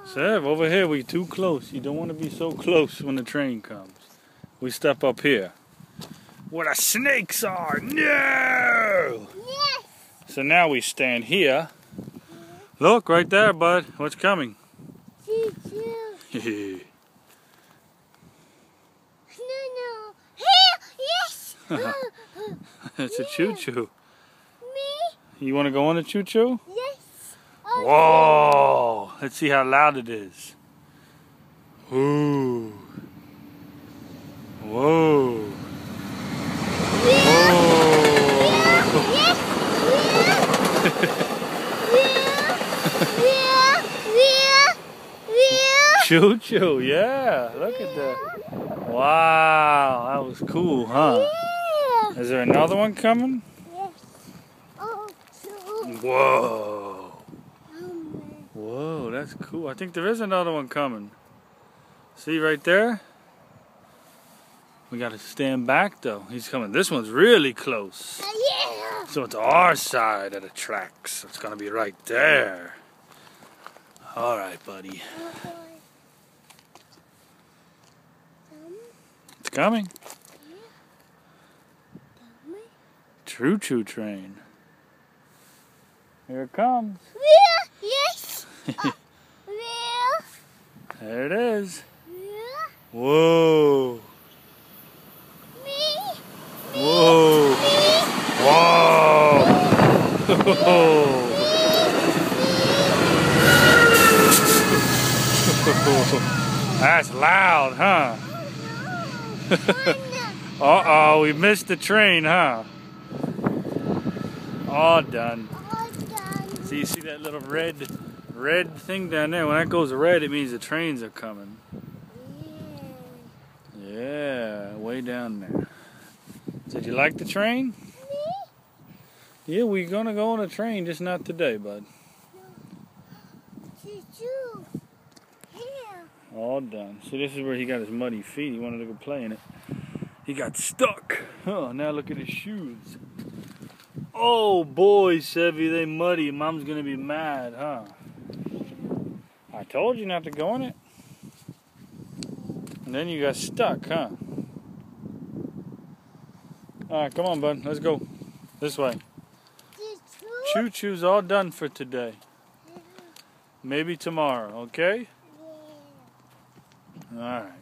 Sev, over here we too close. You don't want to be so close when the train comes. We step up here. Where the snakes are! No! Yes! So now we stand here. Look, right there, bud. What's coming? Choo-choo. No. Here! Yes! It's a choo-choo. Me? You want to go on the choo-choo? Yes. Whoa! Let's see how loud it is. Ooh. Whoa. Choo-choo, yeah. Look at that. Wow, that was cool, huh? Yeah. Is there another one coming? Yes. Oh, whoa. Whoa, that's cool. I think there is another one coming. See right there? We gotta stand back though. He's coming. This one's really close. Yeah. So it's our side of the tracks. It's gonna be right there. All right, buddy. It's coming. Choo-choo train. Here it comes. Yes. There it is. Yeah. Whoa. Me. Whoa. Whoa. That's loud, huh? Uh-oh, we missed the train, huh? All done. So you see that little red thing down there? When that goes red, it means the trains are coming. Yeah, way down there. Did you like the train? Yeah, we're gonna go on a train, just not today, bud. All done. See, this is where he got his muddy feet. He wanted to go play in it. He got stuck. Oh, now look at his shoes. Oh boy, Sevy, they muddy. Mom's gonna be mad, huh? I told you not to go in it. And then you got stuck, huh? Alright, come on, bud. Let's go. This way. Choo-choo's all done for today. Maybe tomorrow, okay? Alright.